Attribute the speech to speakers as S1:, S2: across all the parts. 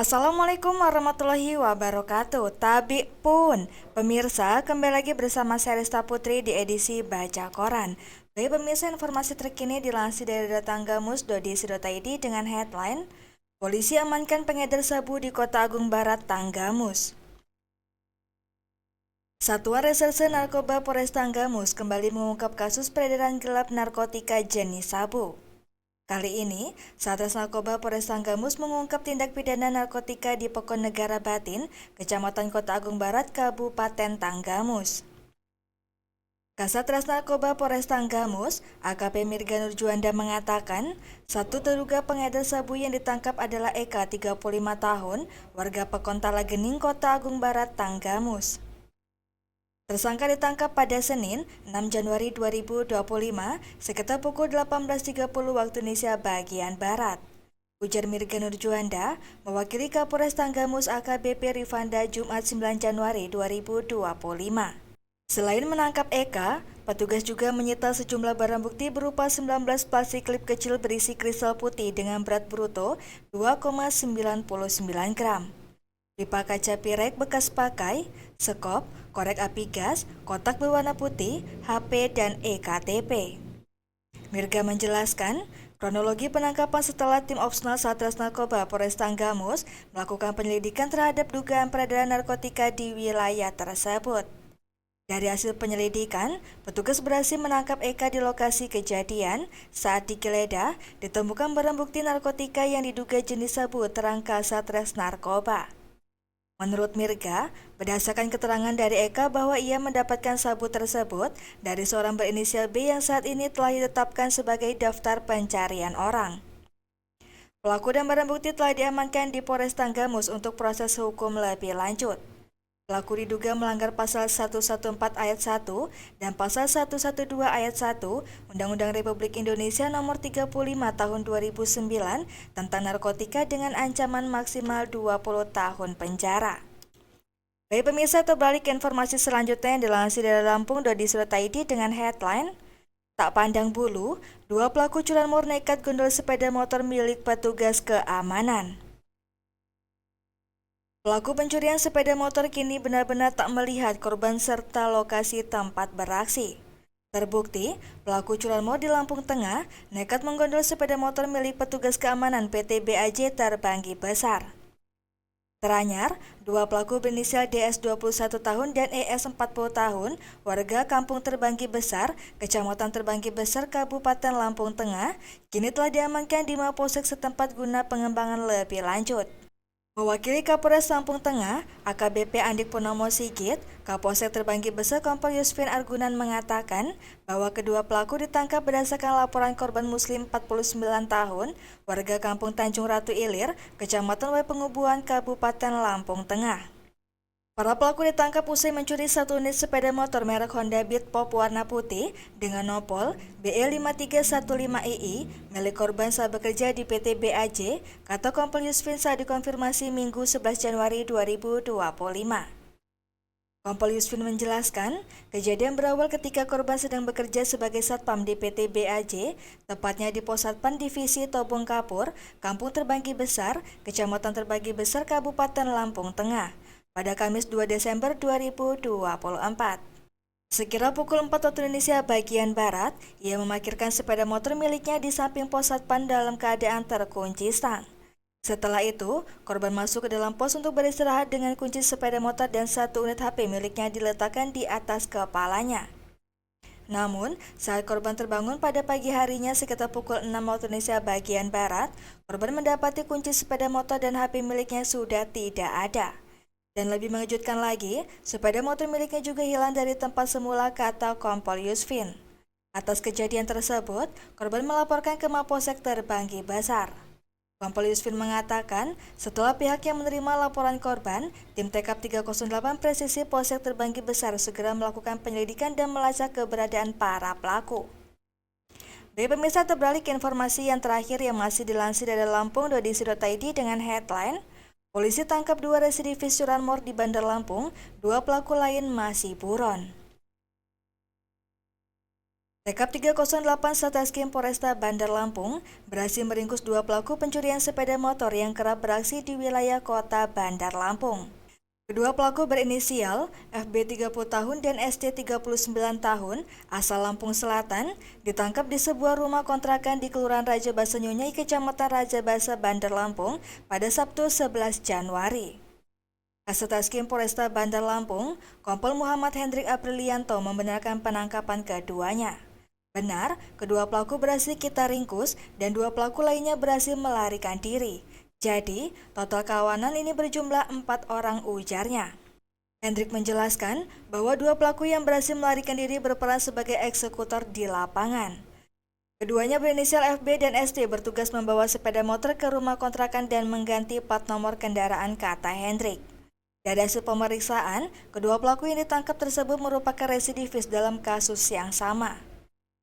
S1: Assalamualaikum warahmatullahi wabarakatuh. Tabi pun, pemirsa kembali lagi bersama saya Rista Putri di edisi Baca Koran. Bagi pemirsa, informasi terkini dilansir dari datanggamus.dc.id dengan headline Polisi amankan pengedar sabu di Kota Agung Barat, Tanggamus. Satuan Reserse Narkoba Polres Tanggamus kembali mengungkap kasus peredaran gelap narkotika jenis sabu. Kali ini, Satres Narkoba Polres Tanggamus mengungkap tindak pidana narkotika di Pekon Negara Batin, Kecamatan Kota Agung Barat, Kabupaten Tanggamus. Kasat Narkoba Polres Tanggamus, AKP Mirga Nurjuanda mengatakan, satu terduga pengedar sabu yang ditangkap adalah Eka, 35 tahun, warga Pekon Talagening, Kota Agung Barat, Tanggamus. Tersangka ditangkap pada Senin, 6 Januari 2025, sekitar pukul 18.30 waktu Indonesia bagian Barat. Ujar Mirga Nurjuanda, mewakili Kapolres Tanggamus AKBP Rifanda Jumat 9 Januari 2025. Selain menangkap Eka, petugas juga menyita sejumlah barang bukti berupa 19 plastik klip kecil berisi kristal putih dengan berat bruto 2,99 gram. Pipa kaca pirek bekas pakai, sekop, korek api gas, kotak berwarna putih, HP, dan EKTP. Mirga menjelaskan, kronologi penangkapan setelah tim opsional Satres Narkoba Polres Tanggamus melakukan penyelidikan terhadap dugaan peredaran narkotika di wilayah tersebut. Dari hasil penyelidikan, petugas berhasil menangkap Eka di lokasi kejadian. Saat digeledah, ditemukan barang bukti narkotika yang diduga jenis sabu terangkat Satres Narkoba. Menurut Mirga, berdasarkan keterangan dari Eka bahwa ia mendapatkan sabu tersebut dari seorang berinisial B yang saat ini telah ditetapkan sebagai daftar pencarian orang. Pelaku dan barang bukti telah diamankan di Polres Tanggamus untuk proses hukum lebih lanjut. Pelaku diduga melanggar pasal 114 ayat 1 dan pasal 112 ayat 1 Undang-Undang Republik Indonesia Nomor 35 Tahun 2009 tentang narkotika dengan ancaman maksimal 20 tahun penjara. Bagi pemirsa, terbalik ke informasi selanjutnya yang dilansir dari Lampung.di.id dengan headline Tak pandang bulu, dua pelaku curanmor nekat gondol sepeda motor milik petugas keamanan. Pelaku pencurian sepeda motor kini benar-benar tak melihat korban serta lokasi tempat beraksi. Terbukti, pelaku curanmor di Lampung Tengah nekat menggondol sepeda motor milik petugas keamanan PT BAJ Terbanggi Besar. Teranyar, dua pelaku berinisial DS 21 tahun dan ES 40 tahun, warga Kampung Terbanggi Besar, Kecamatan Terbanggi Besar, Kabupaten Lampung Tengah, kini telah diamankan di Mapolsek setempat guna pengembangan lebih lanjut. Mewakili Kapolres Lampung Tengah, AKBP Andik Purnomo Sigit, Kapolsek Terbanggi Besar Kompol Yusfin Argunan mengatakan bahwa kedua pelaku ditangkap berdasarkan laporan korban muslim 49 tahun, warga Kampung Tanjung Ratu Ilir, Kecamatan Pengubuhan, Kabupaten Lampung Tengah. Para pelaku ditangkap usai mencuri satu unit sepeda motor merek Honda Beat Pop warna putih dengan nopol BE5315II milik korban saat bekerja di PT BAJ, kata Kompol Yusfin saat dikonfirmasi Minggu 11 Januari 2025. Kompol Yusfin menjelaskan, kejadian berawal ketika korban sedang bekerja sebagai satpam di PT BAJ, tepatnya di Pos Satpam Divisi Tobong Kapur, Kampung Terbanggi Besar, Kecamatan Terbanggi Besar, Kabupaten Lampung Tengah, pada Kamis 2 Desember 2024. Sekira pukul 4 waktu Indonesia bagian Barat, ia memarkirkan sepeda motor miliknya di samping pos satpam dalam keadaan terkunci stang. Setelah itu, korban masuk ke dalam pos untuk beristirahat dengan kunci sepeda motor dan satu unit HP miliknya diletakkan di atas kepalanya. Namun, saat korban terbangun pada pagi harinya sekitar pukul 6 waktu Indonesia bagian Barat, korban mendapati kunci sepeda motor dan HP miliknya sudah tidak ada. Dan lebih mengejutkan lagi, sepeda motor miliknya juga hilang dari tempat semula, kata Kompol Yusfin. Atas kejadian tersebut, korban melaporkan ke Mapolsek Terbanggi Besar. Kompol Yusfin mengatakan, setelah pihaknya menerima laporan korban, tim TKP 308 Presisi Polsek Terbanggi Besar segera melakukan penyelidikan dan melacak keberadaan para pelaku. Bagi pemirsa, terbalik ke informasi yang terakhir yang masih dilansir dari Lampung.di.id dengan headline Polisi tangkap dua residivis curanmor di Bandar Lampung, dua pelaku lain masih buron. Rekap 308 Satreskrim Polresta Bandar Lampung berhasil meringkus dua pelaku pencurian sepeda motor yang kerap beraksi di wilayah kota Bandar Lampung. Kedua pelaku berinisial FB 30 tahun dan ST 39 tahun asal Lampung Selatan ditangkap di sebuah rumah kontrakan di Kelurahan Raja Basa Nyunyai, Kecamatan Raja Basa, Bandar Lampung pada Sabtu 11 Januari. Satreskrim Polresta Bandar Lampung, Kompol Muhammad Hendrik Aprilianto membenarkan penangkapan keduanya. Benar, kedua pelaku berhasil kita ringkus dan dua pelaku lainnya berhasil melarikan diri. Jadi, total kawanan ini berjumlah 4 orang, ujarnya. Hendrik menjelaskan bahwa dua pelaku yang berhasil melarikan diri berperan sebagai eksekutor di lapangan. Keduanya berinisial FB dan ST bertugas membawa sepeda motor ke rumah kontrakan dan mengganti plat nomor kendaraan, kata Hendrik. Dari hasil pemeriksaan, kedua pelaku yang ditangkap tersebut merupakan residivis dalam kasus yang sama.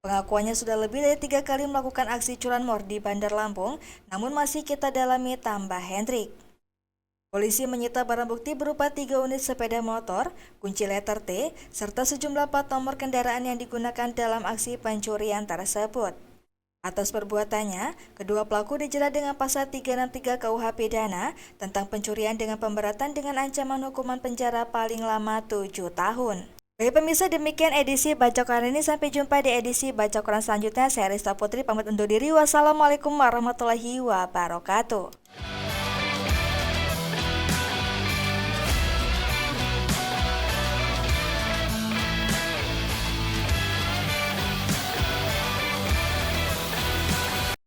S1: Pengakuannya sudah lebih dari 3 kali melakukan aksi curanmor di Bandar Lampung, namun masih kita dalami, tambah Hendrik. Polisi menyita barang bukti berupa 3 unit sepeda motor, kunci letter T, serta sejumlah plat nomor kendaraan yang digunakan dalam aksi pencurian tersebut. Atas perbuatannya, kedua pelaku dijerat dengan pasal 363 KUH Pidana tentang pencurian dengan pemberatan dengan ancaman hukuman penjara paling lama 7 tahun. Baik pemirsa, demikian edisi Baca Koran ini. Sampai jumpa di edisi Baca Koran selanjutnya. Saya Rista Putri pamit undur diri. Wassalamualaikum warahmatullahi wabarakatuh.